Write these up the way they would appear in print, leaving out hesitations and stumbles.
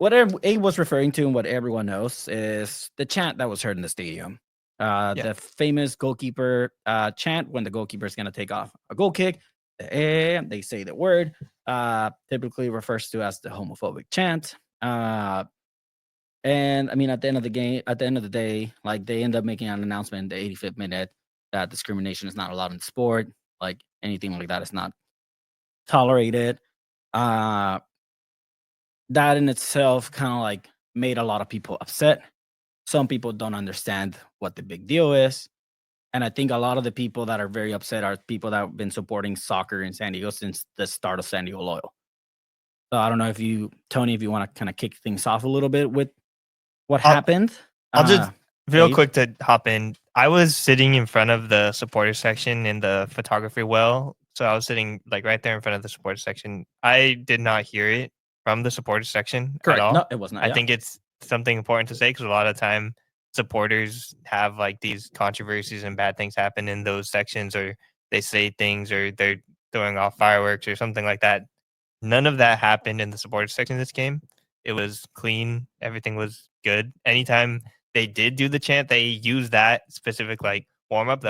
what A was referring to and what everyone knows is the chant that was heard in the stadium. The famous goalkeeper chant when the goalkeeper is going to take off a goal kick. They say the word, typically refers to as the homophobic chant. And I mean, at the end of the day, like they end up making an announcement in the 85th minute that discrimination is not allowed in sport. Like anything like that is not tolerated. Uh, that in itself kind of like made a lot of people upset. Some people don't understand what the big deal is. And I think a lot of the people that are very upset are people that have been supporting soccer in San Diego since the start of San Diego Loyal. So I don't know if you, Tony, if you want to kind of kick things off a little bit with what happened. I'll just real quick to hop in. I was sitting in front of the supporter section in the photography well. So I was sitting like right there in front of the supporter section. I did not hear it from the supporter section at all. No, it was not. I think it's something important to say because a lot of time supporters have like these controversies and bad things happen in those sections, or they say things, or they're throwing off fireworks or something like that. None of that happened in the supporter section of this game. It was clean. Everything was good. Anytime they did do the chant, they used that specific like warm up.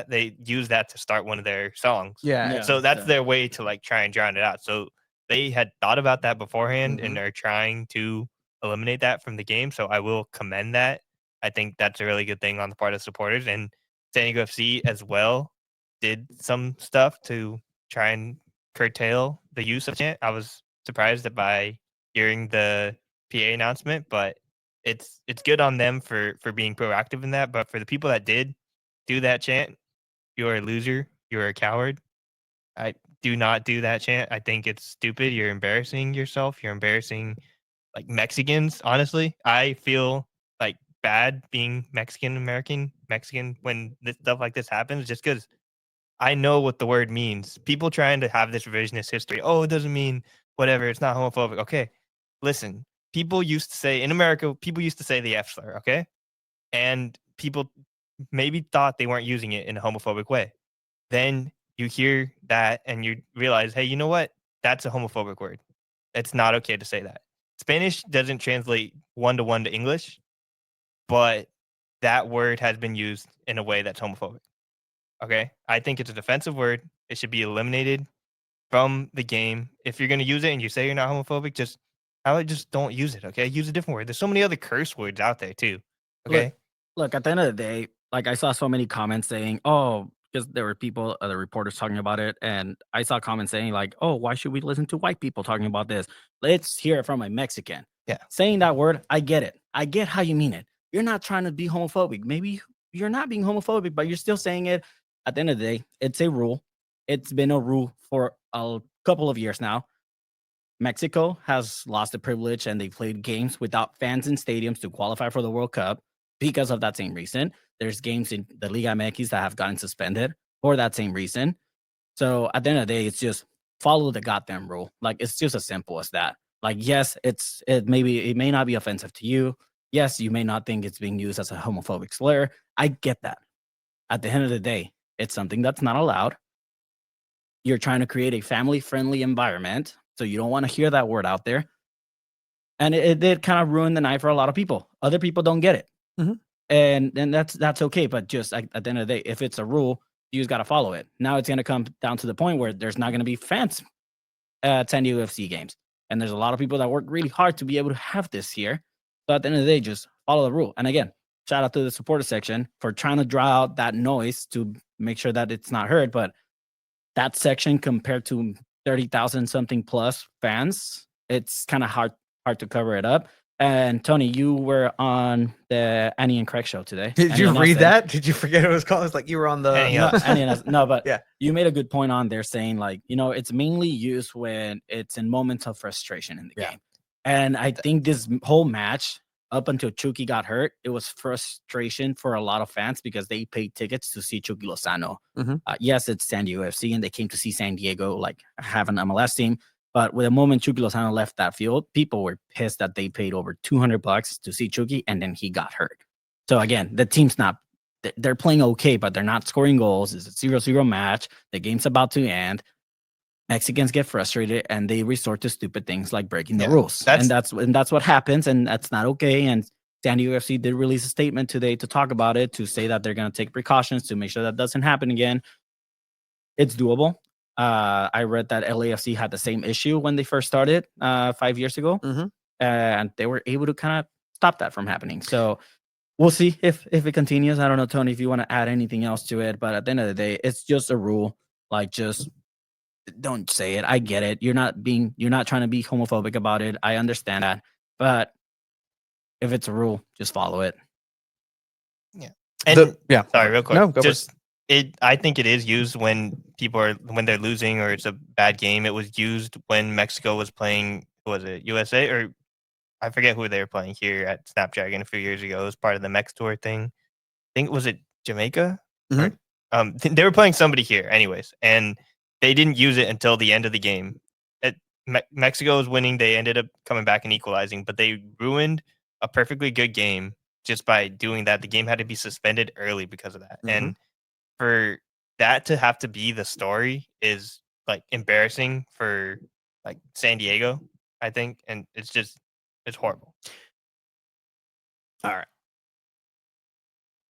They used that to start one of their songs. Yeah. So that's their way to like try and drown it out. So they had thought about that beforehand and are trying to eliminate that from the game. So I will commend that. I think that's a really good thing on the part of supporters, and San Diego FC as well did some stuff to try and curtail the use of chant. I was surprised by hearing the PA announcement, but it's good on them for being proactive in that. But for the people that did do that chant, you're a loser. You're a coward. I do not do that chant. I think it's stupid. You're embarrassing yourself. You're embarrassing like Mexicans. Honestly, I feel like bad being Mexican when this stuff like this happens, just because I know what the word means. People trying to have this revisionist history. Oh, it doesn't mean whatever. It's not homophobic. Okay, listen. People used to say in America, people used to say the F slur. Okay, and people maybe thought they weren't using it in a homophobic way. Then you hear that and you realize, hey, you know what? That's a homophobic word. It's not okay to say that. Spanish doesn't translate 1-to-1 to English, but that word has been used in a way that's homophobic. Okay? I think it's a defensive word. It should be eliminated from the game. If you're going to use it and you say you're not homophobic, just don't use it, okay? Use a different word. There's so many other curse words out there too. Okay? Look, at the end of the day, like I saw so many comments saying, "Oh," because there were people, other reporters talking about it, and I saw comments saying like, "Oh, why should we listen to white people talking about this? Let's hear it from a Mexican." Yeah. Saying that word, I get it. I get how you mean it. You're not trying to be homophobic. Maybe you're not being homophobic, but you're still saying it. At the end of the day, it's a rule. It's been a rule for a couple of years now. Mexico has lost the privilege and they played games without fans in stadiums to qualify for the World Cup because of that same reason. There's games in the Liga MX that have gotten suspended for that same reason. So at the end of the day, it's just follow the goddamn rule. Like it's just as simple as that. Like, yes, it may not be offensive to you. Yes, you may not think it's being used as a homophobic slur. I get that. At the end of the day, it's something that's not allowed. You're trying to create a family-friendly environment, so you don't want to hear that word out there. And it did kind of ruin the night for a lot of people. Other people don't get it. And that's okay. But just at the end of the day, if it's a rule, you just got to follow it. Now it's going to come down to the point where there's not going to be fans at San Diego FC games. And there's a lot of people that work really hard to be able to have this here. So at the end of the day, just follow the rule. And again, shout out to the supporter section for trying to draw out that noise to make sure that it's not heard. But that section compared to 30,000 something plus fans, it's kind of hard to cover it up. And Tony, you were on the Annie and Craig show today. Did you read that? Did you forget what it was called? It's like you were on the no, but yeah. You made a good point on there saying like, it's mainly used when it's in moments of frustration in the game. And I think this whole match up until Chucky got hurt, it was frustration for a lot of fans because they paid tickets to see Chucky Lozano. Yes, it's San Diego FC and they came to see San Diego like have an MLS team. But with the moment Chucky Lozano left that field, people were pissed that they paid over $200 to see Chucky and then he got hurt. So again, the team's they're playing okay, but they're not scoring goals. It's a 0-0 match. The game's about to end. Mexicans get frustrated and they resort to stupid things like breaking the Yeah, rules. that's- And that's what happens, and that's not okay. And San Diego FC did release a statement today to talk about it, to say that they're going to take precautions to make sure that doesn't happen again. It's doable. I read that LAFC had the same issue when they first started 5 years ago, and they were able to kind of stop that from happening. So we'll see if it continues. I don't know, Tony, if you want to add anything else to it, but at the end of the day, it's just a rule. Like, just don't say it. I get it. You're not trying to be homophobic about it. I understand that. But if it's a rule, just follow it. Yeah. And sorry, real quick. No, go just I think it is used when when they're losing or it's a bad game. It was used when Mexico was playing, was it USA, or I forget who they were playing here at Snapdragon a few years ago. It was part of the Mex Tour thing. I think, was it Jamaica? Or, they were playing somebody here anyways, and they didn't use it until the end of the game. Mexico was winning. They ended up coming back and equalizing, but they ruined a perfectly good game just by doing that. The game had to be suspended early because of that. And for that to have to be the story is like embarrassing for like San Diego, I think. And it's horrible. All right.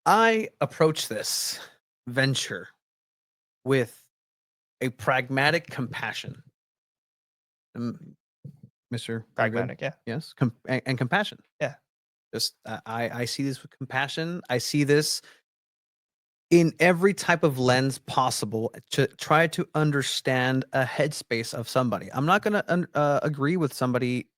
I approach this venture with a pragmatic compassion. Mr. Pragmatic, yeah. Yes. And compassion. Yeah. Just I see this with compassion. I see this in every type of lens possible to try to understand a headspace of somebody. I'm not going to agree with somebody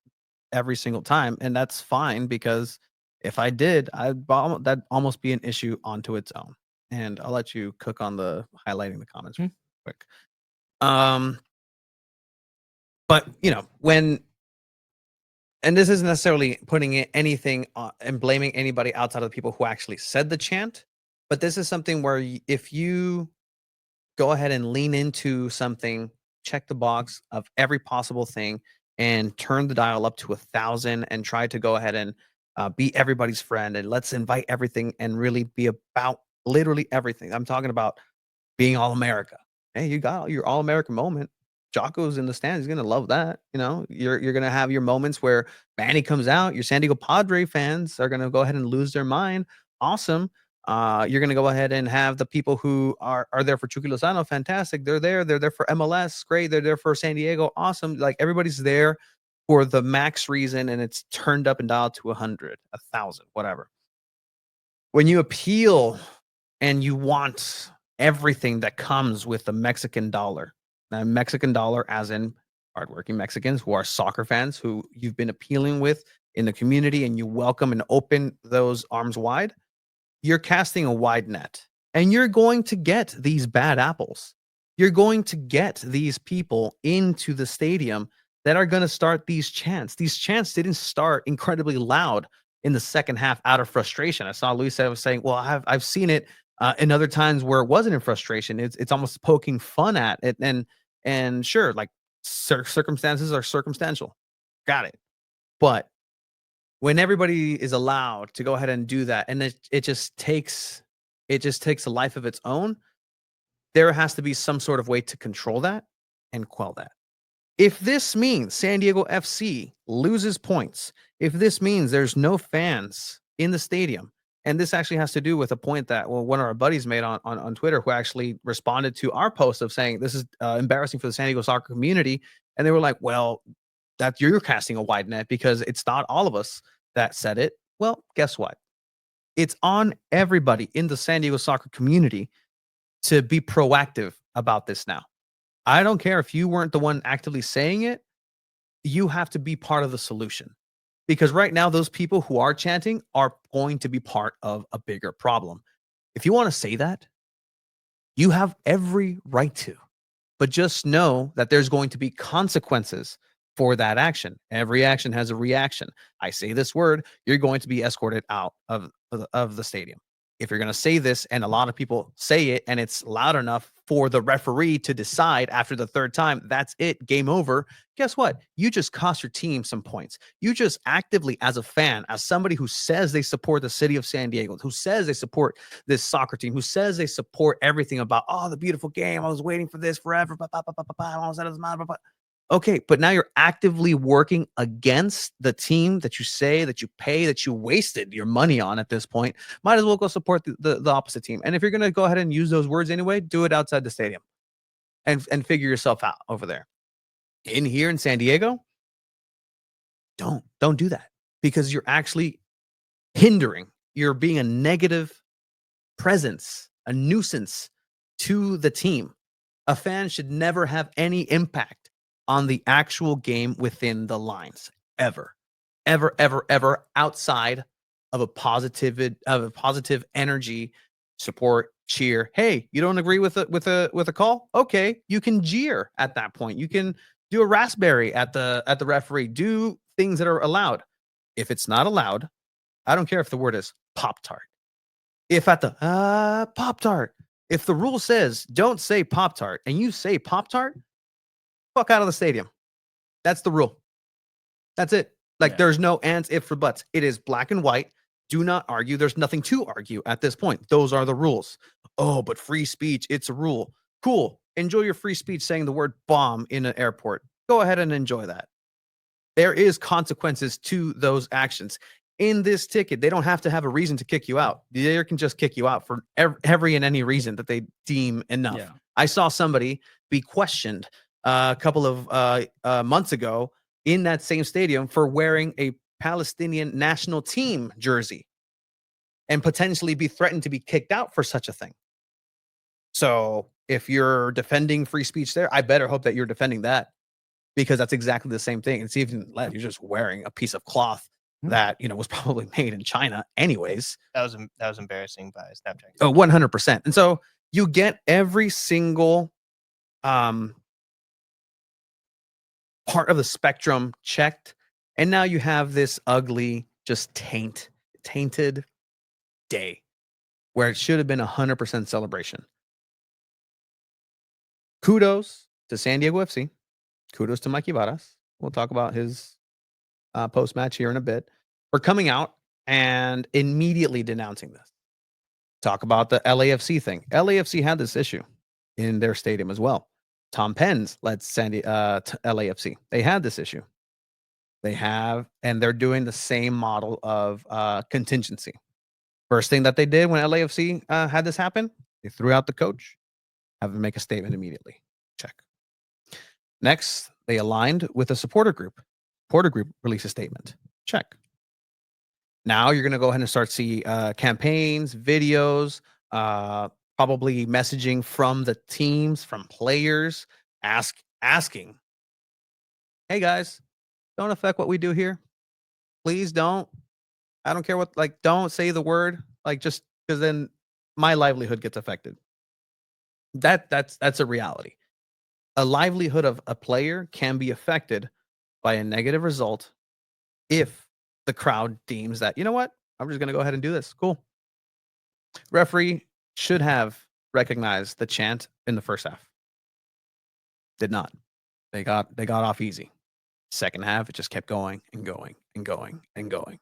every single time, and that's fine, because if I did, that'd almost be an issue onto its own. And I'll let you cook on the highlighting the comments real quick. But when, and this isn't necessarily putting anything and blaming anybody outside of the people who actually said the chant, but this is something where if you go ahead and lean into something, check the box of every possible thing, and turn the dial up to 1,000 and try to go ahead and be everybody's friend, and let's invite everything and really be about literally everything. I'm talking about being all America. Hey, you got your all American moment. Jocko's in the stands. He's gonna love that. You're gonna have your moments where Manny comes out. Your San Diego Padre fans are gonna go ahead and lose their mind. Awesome. You're gonna go ahead and have the people who are there for Chucky Lozano. Fantastic. They're there. They're there for MLS. Great. They're there for San Diego. Awesome. Like, everybody's there for the max reason, and it's turned up and dialed to 100, 1,000, whatever. When you appeal and you want everything that comes with the Mexican dollar, now Mexican dollar as in hardworking Mexicans who are soccer fans, who you've been appealing with in the community, and you welcome and open those arms wide, you're casting a wide net, and you're going to get these bad apples. You're going to get these people into the stadium that are going to start these chants. These chants didn't start incredibly loud in the second half out of frustration. I saw Luis was saying, well, I've seen it in other times where it wasn't in frustration. It's almost poking fun at it. And sure, like, circumstances are circumstantial. Got it. But when everybody is allowed to go ahead and do that, and it just takes a life of its own, there has to be some sort of way to control that and quell that. If this means San Diego FC loses points, if this means there's no fans in the stadium, and this actually has to do with a point that, well, one of our buddies made on Twitter, who actually responded to our post of saying this is embarrassing for the San Diego soccer community, and they were like, well, that you're casting a wide net because it's not all of us that said it. Well, guess what? It's on everybody in the San Diego soccer community to be proactive about this now. I don't care if you weren't the one actively saying it. You have to be part of the solution, because right now those people who are chanting are going to be part of a bigger problem. If you want to say that, you have every right to, but just know that there's going to be consequences for that action. Every action has a reaction. I say this word, you're going to be escorted out of the stadium. If you're going to say this and a lot of people say it and it's loud enough for the referee to decide after the third time, that's it, game over. Guess what? You just cost your team some points. You just actively, as a fan, as somebody who says they support the city of San Diego, who says they support this soccer team, who says they support everything about, oh, the beautiful game. I was waiting for this forever. Okay, but now you're actively working against the team that you say, that you pay, that you wasted your money on at this point. Might as well go support the opposite team. And if you're going to go ahead and use those words anyway, do it outside the stadium and figure yourself out over there. In here in San Diego, don't do that, because you're actually hindering. You're being a negative presence, a nuisance to the team. A fan should never have any impact on the actual game within the lines, ever, outside of a positive energy, support, cheer. Hey, you don't agree with a call? Okay, you can jeer at that point. You can do a raspberry at the referee. Do things that are allowed. If it's not allowed, I don't care if the word is Pop-Tart. If at the Pop-Tart, if the rule says don't say Pop-Tart and you say Pop-Tart, fuck out of the stadium. That's the rule. That's it. Like, there's no ands, ifs, or buts. It is black and white. Do not argue. There's nothing to argue at this point. Those are the rules. Oh, but free speech, it's a rule. Cool. Enjoy your free speech saying the word bomb in an airport. Go ahead and enjoy that. There is consequences to those actions. In this ticket, they don't have to have a reason to kick you out. They can just kick you out for every and any reason that they deem enough. Yeah. I saw somebody be questioned a couple of months ago in that same stadium for wearing a Palestinian national team jersey and potentially be threatened to be kicked out for such a thing. So if you're defending free speech there, I better hope that you're defending that, because that's exactly the same thing. It's even less. You're just wearing a piece of cloth that, was probably made in China anyways. That was embarrassing by Snapchat. Oh, 100%. And so you get every single part of the spectrum checked, and now you have this ugly, just tainted day where it should have been 100% celebration. Kudos to San Diego FC. Kudos to Mikey Varas. We'll talk about his post-match here in a bit, for coming out and immediately denouncing this. Talk about the LAFC thing. LAFC had this issue in their stadium as well. Tom Penn's led LAFC. They had this issue. And they're doing the same model of contingency. First thing that they did when LAFC had this happen, they threw out the coach, have them make a statement immediately. Check. Next, they aligned with a supporter group. Supporter group released a statement. Check. Now you're going to go ahead and start see campaigns, videos, probably messaging from the teams, from players, asking, hey guys, don't affect what we do here. Please don't. I don't care what, don't say the word, just because then my livelihood gets affected. That's a reality. A livelihood of a player can be affected by a negative result if the crowd deems that, you know what, I'm just going to go ahead and do this. Cool. Referee should have recognized the chant in the first half. Did not. They got off easy. Second half, it just kept going and going and going and going.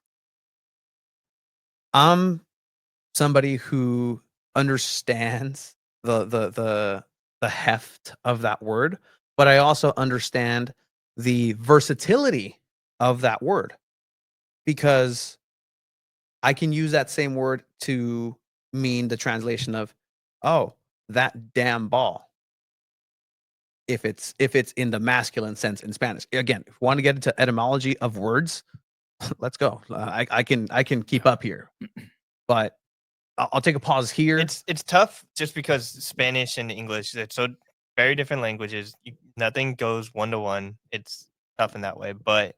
I'm somebody who understands the heft of that word, but I also understand the versatility of that word, because I can use that same word to mean the translation of, oh, that damn ball. If it's in the masculine sense in Spanish. Again, if you want to get into etymology of words, let's go. I can keep up here, but I'll take a pause here. It's tough just because Spanish and English, it's so very different languages. Nothing goes one-to-one. It's tough in that way, but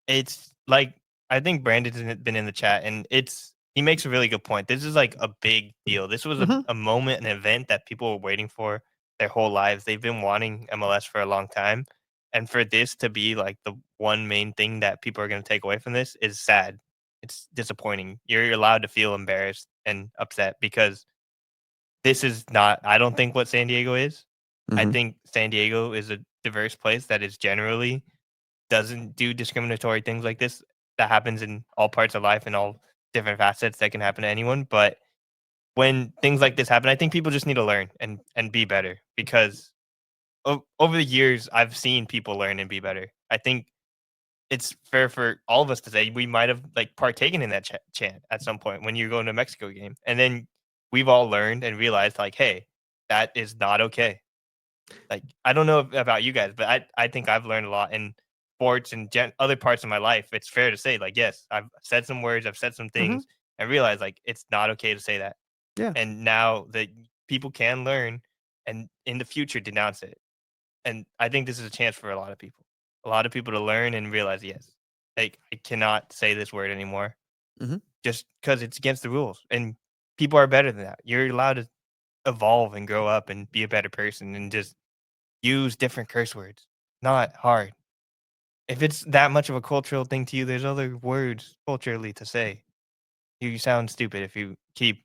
it's like, I think Brandon's been in the chat, and he makes a really good point. This is like a big deal. This was a moment, an event that people were waiting for their whole lives. They've been wanting MLS for a long time. And for this to be like the one main thing that people are going to take away from this is sad. It's disappointing. You're allowed to feel embarrassed and upset, because this is not, I don't think what San Diego is. I Mhm. think San Diego is a diverse place that is generally doesn't do discriminatory things like this. That happens in all parts of life and all different facets that can happen to anyone. But when things like this happen, I think people just need to learn and be better because over the years, I've seen people learn and be better. I think it's fair for all of us to say we might have like partaken in that chant at some point when you're going to a Mexico game, and then we've all learned and realized like, hey, that is not okay. Like I don't know about you guys, but I think I've learned a lot in sports and other parts of my life. It's fair to say like, yes, I've said some words, I've said some Mhm. things, and realized like it's not okay to say that. Yeah. And now that people can learn and in the future denounce it. And I think this is a chance for a lot of people to learn and realize, yes, like I cannot say this word anymore Mhm. just because it's against the rules. And people are better than that. You're allowed to evolve and grow up and be a better person and just use different curse words. Not hard. If it's that much of a cultural thing to you, there's other words culturally to say. You sound stupid if you keep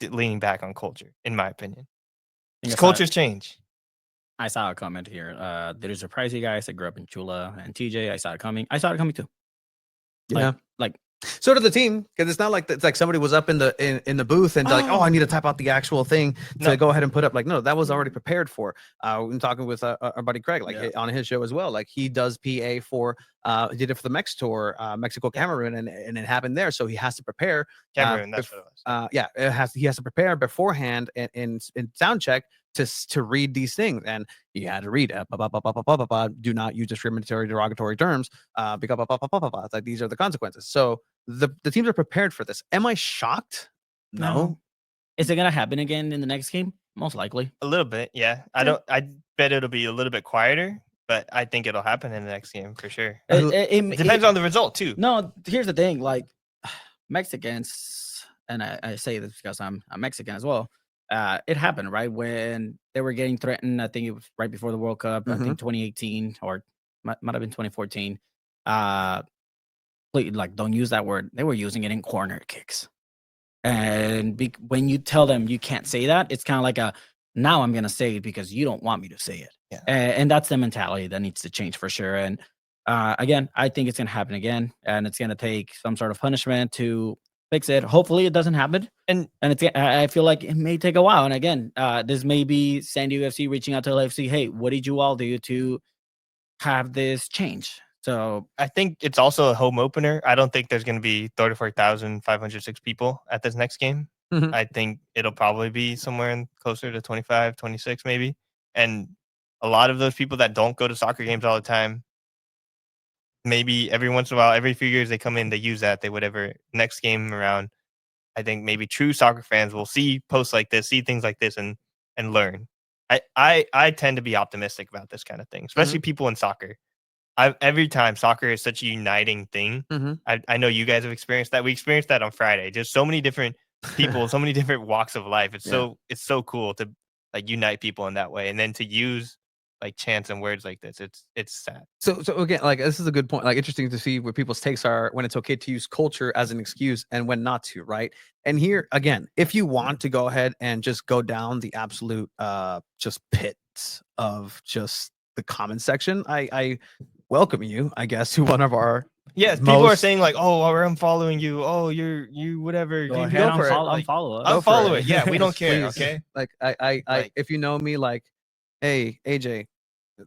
leaning back on culture, in my opinion. I think Because cultures change. I saw a comment here. Did it surprise you guys? I grew up in Chula and TJ. I saw it coming. I saw it coming too. Yeah. Like So did the team, because it's not like it's like somebody was up in the booth and like, oh, I need to type out the actual thing to No. go ahead and put up. Like, no, that was already prepared for. I'm talking with our buddy Craig, like Yeah. on his show as well. Like he does PA for, he did it for the Mex tour, Mexico, Cameroon, and it happened there. So he has to prepare. Cameroon, that's what it was. Yeah, he has to prepare beforehand in sound check to read these things, and he had to read do not use discriminatory derogatory terms because it's like these are the consequences. So the teams are prepared for this. Am I shocked? No. Is it gonna happen again in the next game? Most likely. A little bit, yeah. Yeah. I bet it'll be a little bit quieter, but I think it'll happen in the next game for sure. It Depends on the result too. No, here's the thing. Like Mexicans, and I say this because I'm Mexican as well. It happened right when they were getting threatened. I think it was right before the World Cup. I think 2018 or might have been 2014. Like don't use that word. They were using it in corner kicks. And when you tell them you can't say that, it's kind of like now I'm going to say it because you don't want me to say it. Yeah. And that's the mentality that needs to change for sure. And again, I think it's going to happen again. And it's going to take some sort of punishment to fix it. Hopefully it doesn't happen. And I feel like it may take a while. And again, this may be San Diego FC reaching out to LAFC. Hey, what did you all do to have this change? So I think it's also a home opener. I don't think there's going to be 34,506 people at this next game. Mhm. I think it'll probably be somewhere closer to 25, 26 maybe. And a lot of those people that don't go to soccer games all the time, maybe every once in a while, every few years they come in, they use that. They whatever next game around. I think maybe true soccer fans will see posts like this, see things like this, and learn. I tend to be optimistic about this kind of thing, especially people in soccer. Every time soccer is such a uniting thing. Mhm. I know you guys have experienced that. We experienced that on Friday. Just so many different people, so many different walks of life. It's Yeah. so cool to like unite people in that way, and then to use like chants and words like this. It's sad. So again, like this is a good point. Like interesting to see what people's takes are when it's okay to use culture as an excuse and when not to, right? And here again, if you want to go ahead and just go down the absolute just pits of just the comment section, I welcome you, I guess, to one of our Yes, people are most- saying like, "Oh, I'm following you. Oh, you whatever." go You ahead, for it. unfollow us. Go for unfollow it. it. Yeah, we don't care. Please. Okay. Like I Like- if you know me, like, hey, AJ,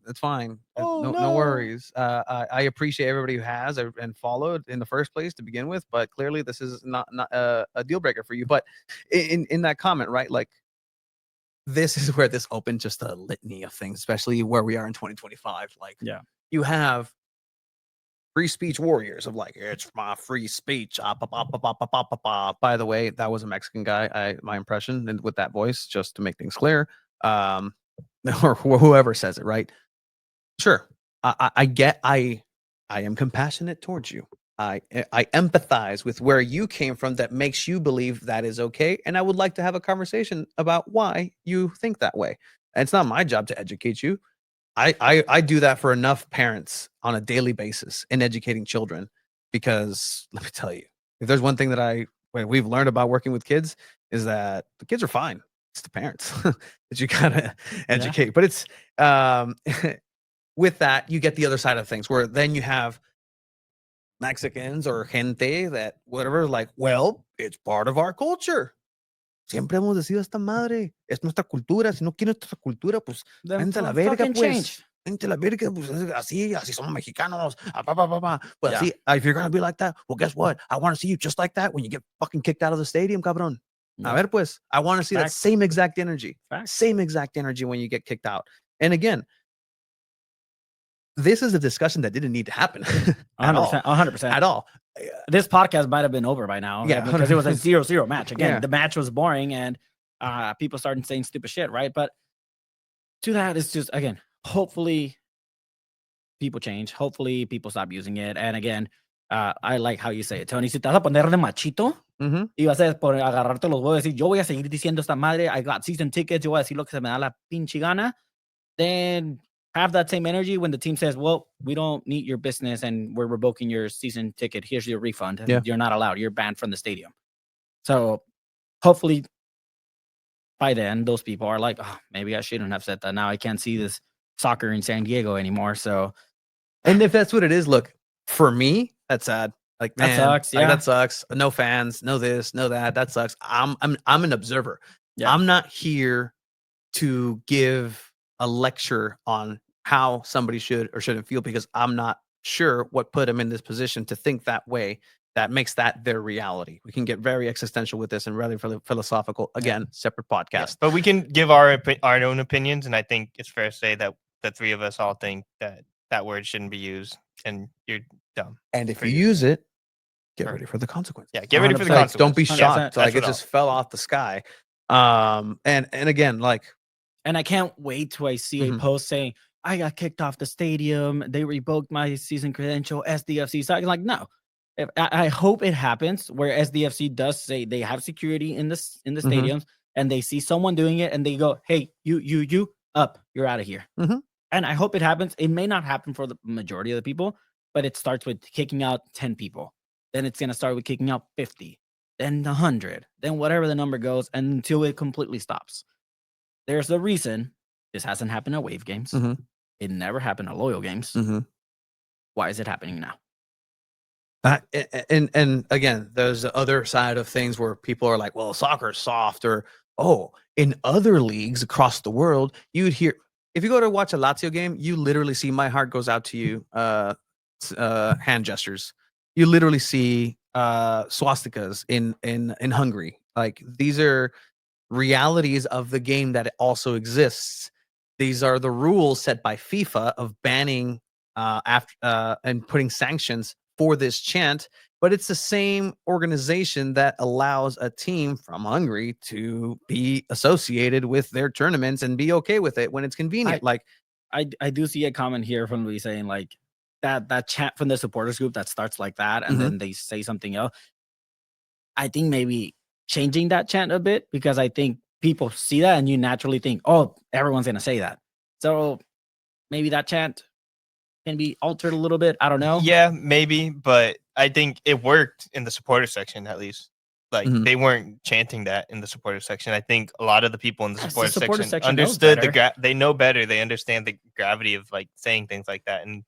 it's fine. Oh, no no. worries. I appreciate everybody who has and followed in the first place to begin with, but clearly this is not a deal breaker for you. But in that comment, right? Like this is where this opened just a litany of things, especially where we are in 2025. Like, Yeah. you have free speech warriors of like, it's my free speech. By the way, that was a Mexican guy. My impression and with that voice, just to make things clear. Or whoever says it, right? Sure. I get I am compassionate towards you. I empathize with where you came from that makes you believe that is okay. And I would like to have a conversation about why you think that way. And it's not my job to educate you. I do that for enough parents on a daily basis in educating children, because let me tell you, if there's one thing that we've learned about working with kids is that the kids are fine. it's the parents that you gotta educate. But it's with that, you get the other side of things where then you have Mexicans or gente that whatever, like, well, it's part of our culture. Siempre hemos decidido esta madre. Es nuestra cultura. Si no quieren nuestra cultura, pues Then váyanse a la verga, fucking pues. change. Váyanse a la verga, pues así somos mexicanos. Pa, pa, pa, pa. But Yeah. see, if you're gonna be like that, well, guess what? I want to see you just like that when you get fucking kicked out of the stadium, cabrón. Yeah. A ver, pues. I want to see that Facts. same exact energy. Facts. Same exact energy when you get kicked out. And again, this is a discussion that didn't need to happen at all. 100%. At all. This podcast might have been over by now. Yeah, because it was a 0-0 match. Again, Yeah. the match was boring and people started saying stupid shit, right? But to that, it's just, again, hopefully people change. Hopefully people stop using it. And again, I like how you say it, Tony. Si te vas a poner de machito Mhm. y vas a agarrarte los huevos y decir, yo voy a seguir diciendo esta madre, I got season tickets, yo voy a decir lo que se me da la pinche gana, then have that same energy when the team says, well, we don't need your business and we're revoking your season ticket. Here's your refund. And Yeah. you're not allowed. You're banned from the stadium. So hopefully by then, those people are like, oh, maybe I shouldn't have said that. Now I can't see this soccer in San Diego anymore. So, and if that's what it is, look, for me, that's sad. Like, man, that sucks. like, Yeah. that sucks. No fans, no this, no that. That sucks. I'm an observer. Yeah. I'm not here to give a lecture on how somebody should or shouldn't feel because I'm not sure what put them in this position to think that way. That makes that their reality. We can get very existential with this and rather philosophical. Again, separate podcast. Yeah, but we can give our own opinions, and I think it's fair to say that the three of us all think that word shouldn't be used, and you're dumb. And if for you using use it, get Or- ready for the consequences. Yeah, get ready for the 100%. Like, don't be 100%. shocked. Like, That's it what just fell off the sky. And again, like, And I can't wait till I see a Mhm. post saying, I got kicked off the stadium. They revoked my season credential. SDFC. So I'm like, no. I hope it happens where SDFC does say they have security in the Mhm. stadiums and they see someone doing it and they go, hey, you up, you're out of here. Mhm. And I hope it happens. It may not happen for the majority of the people, but it starts with kicking out 10 people. Then it's going to start with kicking out 50, then 100, then whatever the number goes until it completely stops. There's a reason this hasn't happened at Wave games. Mhm. It never happened at Loyal games. Mhm. Why is it happening now? And again, there's the other side of things where people are like, well, soccer is soft, or in other leagues across the world, you'd hear, if you go to watch a Lazio game, you literally see my heart goes out to you, hand gestures. You literally see swastikas in Hungary. Like, these are realities of the game that also exists. These are the rules set by FIFA of banning and putting sanctions for this chant, but it's the same organization that allows a team from Hungary to be associated with their tournaments and be okay with it when it's convenient. I do see a comment here from Luis saying like that chant from the supporters group that starts like that and then they say something else. I think maybe changing that chant a bit, because I think people see that and you naturally think, oh, everyone's gonna say that. So maybe that chant can be altered a little bit. I don't know. Yeah, maybe, but I think it worked in the supporter section at least. Like, Mhm. they weren't chanting that in the supporter section. I think a lot of the people in the Yes, the supporter, supporter section section knows understood better. they know better. They understand the gravity of like saying things like that, and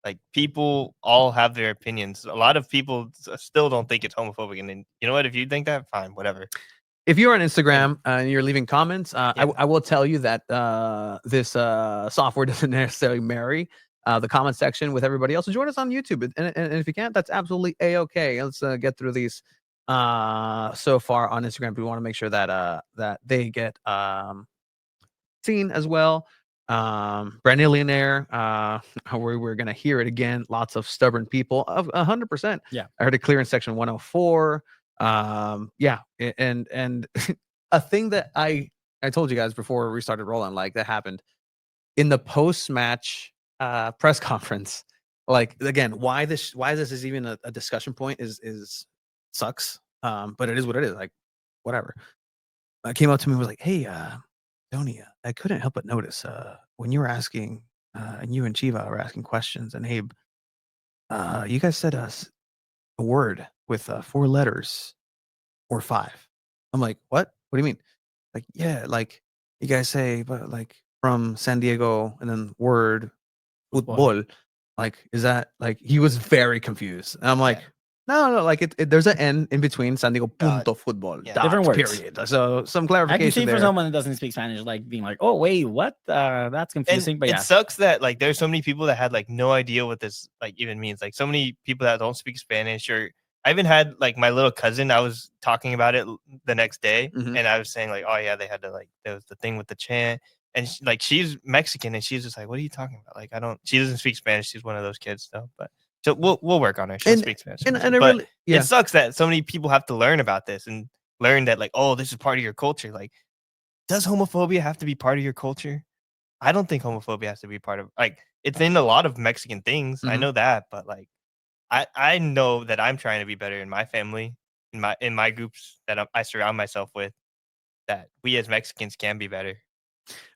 like people all have their opinions. A lot of people still don't think it's homophobic, and then, you know what? If you think that, fine, whatever. If you're on Instagram and you're leaving comments, Yeah. I will tell you that this software doesn't necessarily marry the comment section with everybody else. So join us on YouTube, and if you can't, that's absolutely a-okay. Let's get through these so far on Instagram. We want to make sure that that they get seen as well. Brandillionaire, we're gonna hear it again. Lots of stubborn people, of 100%. Yeah. I heard it clear in section 104. Yeah, and a thing that I told you guys before we started rolling, like, that happened in the post-match press conference. Like, again, why this is even a discussion point is sucks. But it is what it is. Like, whatever. Came up to me and was like, hey, Tony, I couldn't help but notice when you were asking, and you and Chiva were asking questions, and Abe, you guys said a word with 4 letters or 5. I'm like, what? What do you mean? like, yeah, like you guys say, but like from San Diego and then word football, like, is that like he was very confused. And I'm like, no, like there's an N in between San Diego punto football, yeah. dot, Different words. period. So some I can clarification see for there. someone that doesn't speak Spanish, like being like, "Oh wait, what? That's confusing." And But it yeah, sucks that like there's so many people that had like no idea what this like even means. Like so many people that don't speak Spanish, or I even had like my little cousin. I was talking about it the next day, Mhm. and I was saying like, oh yeah, they had to like there was the thing with the chant, and like she's Mexican, and she's just like, what are you talking about? Like I don't. She doesn't speak Spanish. She's one of those kids though, but. So we'll work on her. She'll And- speak Spanish. and eventually. I But really, yeah. it sucks that so many people have to learn about this and learn that like, oh, this is part of your culture. Like, does homophobia have to be part of your culture? I don't think homophobia has to be part of like it's in a lot of Mexican things. I Mhm. know that, but like I know that I'm trying to be better in my family, in my groups that I surround myself with. That we as Mexicans can be better.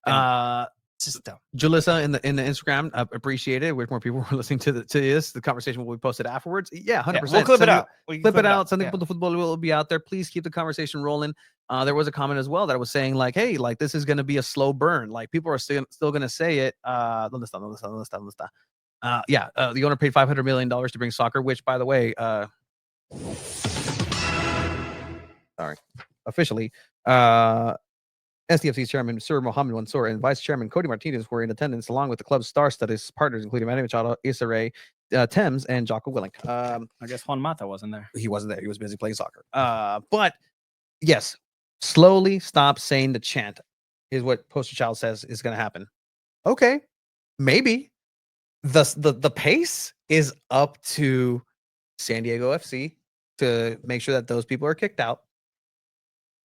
And it's just dumb. Jalissa in the Instagram, appreciate it. Wish more people were listening to this. The conversation will be posted afterwards. Yeah, 100%. Yeah, we'll clip it out. We can Clip it out. Something Yeah. about the football will be out there. Please keep the conversation rolling. There was a comment as well that was saying like, hey, like this is going to be a slow burn. Like people are still going to say it. ¿Dónde está? ¿Dónde está? ¿Dónde está? ¿Dónde está? The owner paid $500 million to bring soccer, which by the way, sorry, officially, SDFC's chairman, Sir Mohammed Mansour, and vice chairman Cody Martinez were in attendance, along with the club's star-studded partners, including Manny Machado, Issa Rae, Thames, and Jocko Willink. I guess Juan Mata wasn't there. He wasn't there. He was busy playing soccer. But yes, slowly stop saying the chant is what Poster Child says is going to happen. Okay, maybe. The pace is up to San Diego FC to make sure that those people are kicked out.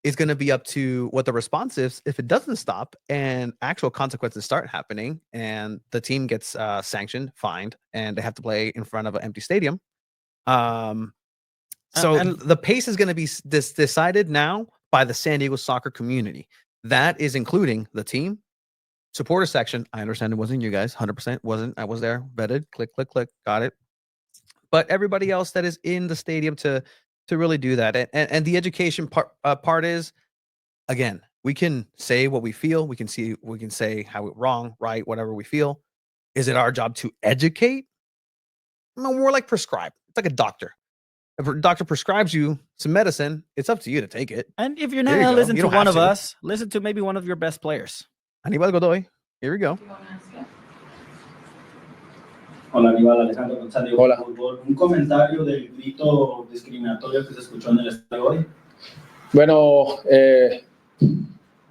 It's going to be up to what the response is if it doesn't stop and actual consequences start happening and the team gets sanctioned, fined, and they have to play in front of an empty stadium. So and the pace is going to be decided now by the San Diego soccer community. That is including the team, supporter section. I understand it wasn't you guys, 100% wasn't. I was there, vetted, click, click, click, got it. But everybody else that is in the stadium to really do that, and the education part is, again, we can say what we feel, we can say how it wrong, right, whatever we feel. Is it our job to educate? No, more like prescribe. It's like a doctor. If a doctor prescribes you some medicine, it's up to you to take it. And if you're not There you gonna go. listen You to don't one have of to. us, listen to maybe one of your best players. Aníbal Godoy. Here we go. Hola, Aníbal Alejandro González. Hola. Fútbol. Un comentario del grito discriminatorio que se escuchó en el estadio hoy. Bueno,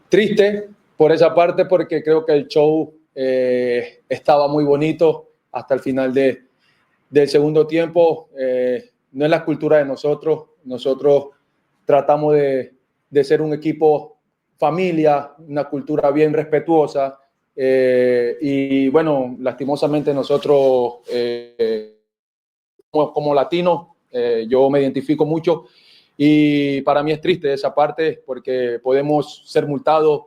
triste por esa parte porque creo que el show estaba muy bonito hasta el final del segundo tiempo. No es la cultura de nosotros. Nosotros tratamos de ser un equipo familia, una cultura bien respetuosa. Y bueno, lastimosamente nosotros como latinos, yo me identifico mucho y para mí es triste esa parte porque podemos ser multados,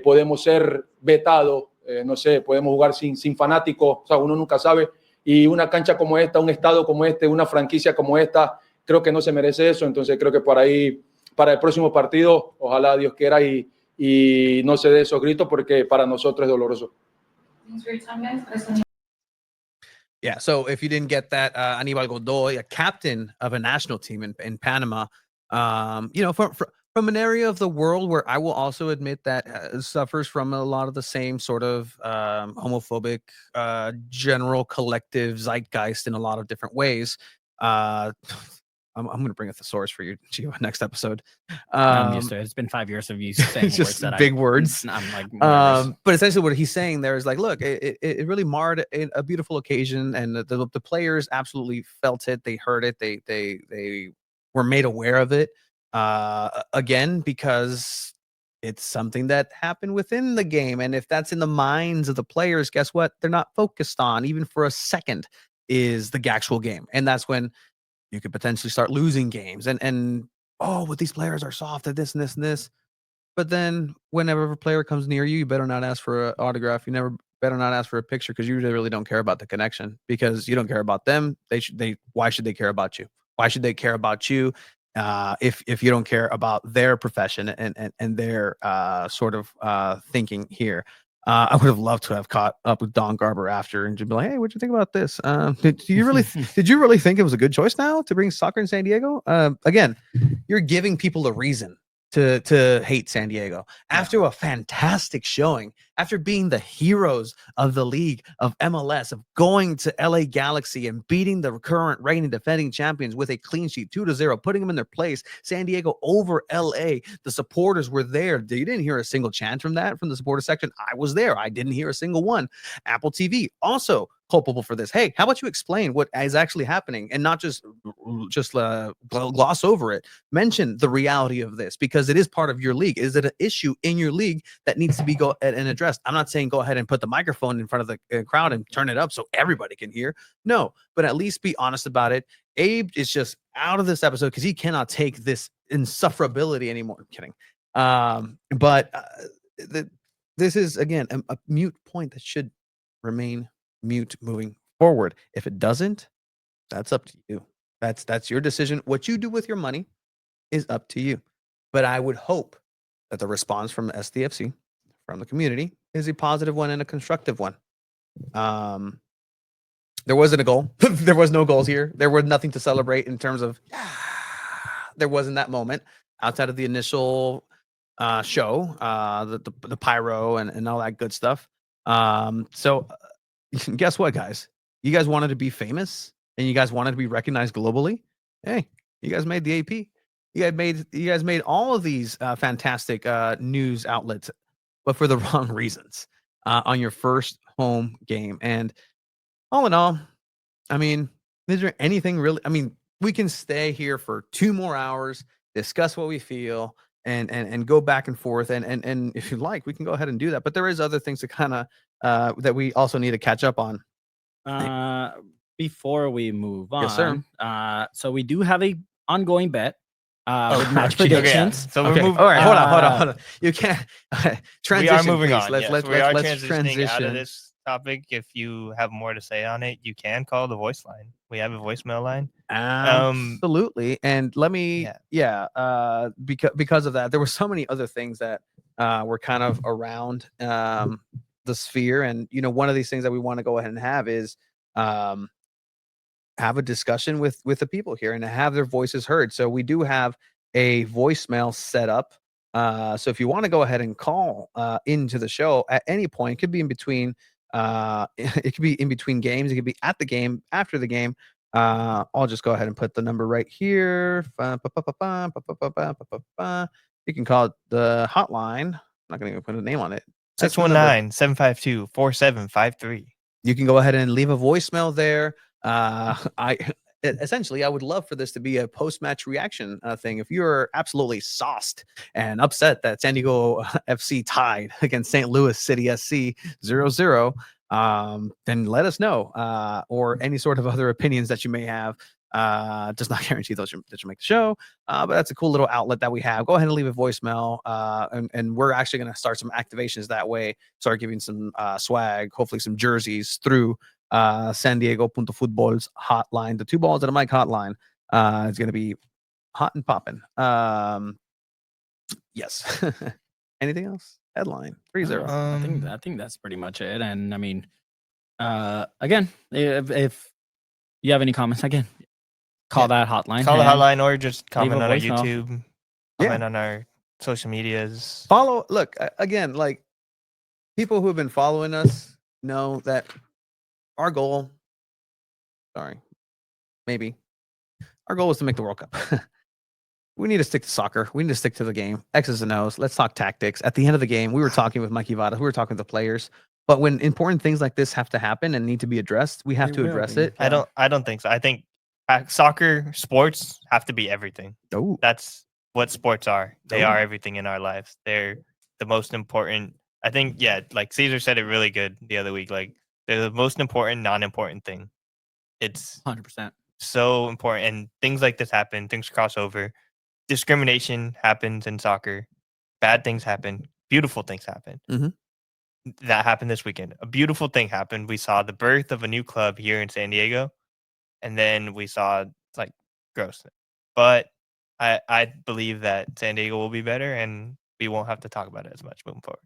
podemos ser vetados, no sé, podemos jugar sin fanáticos, o sea, uno nunca sabe. Y una cancha como esta, un estado como este, una franquicia como esta, creo que no se merece eso. Entonces creo que por ahí, para el próximo partido, ojalá Dios quiera y no se dé esos gritos porque para nosotros es doloroso. Yeah, so if you didn't get that, Aníbal Godoy, a captain of a national team in Panama, from an area of the world where I will also admit that suffers from a lot of the same sort of homophobic general collective zeitgeist in a lot of different ways. I'm going to bring a thesaurus for you, Chiva, next episode. I'm used to it. It's been 5 years of you saying just words that big words. I'm like, nervous. But essentially what he's saying there is like, look, it really marred a beautiful occasion, and the players absolutely felt it. They heard it. They were made aware of it. Again, because it's something that happened within the game. And if that's in the minds of the players, guess what? They're not focused on, even for a second, is the actual game. And that's when you could potentially start losing games. And but these players are soft at this and this and this. But then whenever a player comes near you, you better not ask for an autograph. You better not ask for a picture because you really don't care about the connection, because you don't care about them. Why should they care about you? Why should they care about you? if you don't care about their profession and their sort of thinking here. I would have loved to have caught up with Don Garber after and just be like, "Hey, what'd you think about this? Did you really think it was a good choice now to bring soccer in San Diego?" Again, you're giving people a reason to hate San Diego after a fantastic showing, after being the heroes of the league of MLS, of going to LA Galaxy and beating the current reigning defending champions with a clean sheet 2-0, putting them in their place. San Diego over LA. The supporters were there. You didn't hear a single chant from the supporter section. I was there. I didn't hear a single one. Apple TV also culpable for this. Hey, how about you explain what is actually happening and not just gloss over it? Mention the reality of this because it is part of your league. Is it an issue in your league that needs to be go and addressed? I'm not saying go ahead and put the microphone in front of the crowd and turn it up so everybody can hear. No, but at least be honest about it. Abe is just out of this episode because he cannot take this insufferability anymore. I'm kidding. This is again a mute point that should remain mute moving forward. If it doesn't, that's up to you. That's your decision. What you do with your money is up to you. But I would hope that the response from SDFC, from the community, is a positive one and a constructive one. There wasn't a goal. There was no goals here. There was nothing to celebrate in terms of there wasn't that moment outside of the initial show, the pyro and all that good stuff. So guess what, guys? You guys wanted to be famous and you guys wanted to be recognized globally. Hey, you guys made the AP. You guys made all of these fantastic news outlets, but for the wrong reasons on your first home game. And all in all, I mean, is there anything really? I mean, we can stay here for 2 more hours, discuss what we feel, and go back and forth. And if you like, we can go ahead and do that. But there is other things to kind of that we also need to catch up on. Before we move on, Yes, sir. So we do have a ongoing bet with match Okay, predictions. So we're Okay. moving. All right, hold on. You can't transition. We are moving please. on. Let's We are let's transitioning out of this topic. If you have more to say on it, you can call the voice line. We have a voicemail line. Absolutely. And let me, because of that, there were so many other things that were kind of around the sphere. And one of these things that we want to go ahead and have is have a discussion with the people here and have their voices heard. So we do have a voicemail set up. So if you want to go ahead and call into the show at any point, it could be in between. It could be in between games. It could be at the game, after the game. I'll just go ahead and put the number right here. You can call it the hotline. I'm not going to even put a name on it. 619-752-4753. You can go ahead and leave a voicemail there. Essentially, I would love for this to be a post-match reaction thing. If you're absolutely sauced and upset that San Diego FC tied against St. Louis City SC 0-0, then let us know. Or any sort of other opinions that you may have. Does not guarantee that you make the show, but that's a cool little outlet that we have. Go ahead and leave a voicemail, and we're actually going to start some activations that way. Start giving some swag, hopefully some jerseys through San Diego Punto Futbol's hotline, the 2 balls at a mic hotline. It's going to be hot and popping. Yes. Anything else? Headline 3-0. I think that's pretty much it. And I mean, again, if you have any comments, again, call that hotline. Call the hotline or just comment on our voicemail. YouTube. Comment on our social medias. Follow. Look, again, like people who have been following us know that our goal. Sorry, maybe our goal is to make the World Cup. We need to stick to soccer. We need to stick to the game. X's and O's. Let's talk tactics. At the end of the game, we were talking with Mikey Vada. We were talking to the players. But when important things like this have to happen and need to be addressed, we have to address it. I don't think so. I think soccer, sports have to be everything. Oh, that's what sports are. They are everything in our lives. They're the most important. I think, like Caesar said it really good the other week. Like they're the most important, non-important thing. It's 100% so important. And things like this happen. Things cross over. Discrimination happens in soccer. Bad things happen. Beautiful things happen. Mm-hmm. That happened this weekend. A beautiful thing happened. We saw the birth of a new club here in San Diego. And then we saw gross. But I believe that San Diego will be better, and we won't have to talk about it as much moving forward.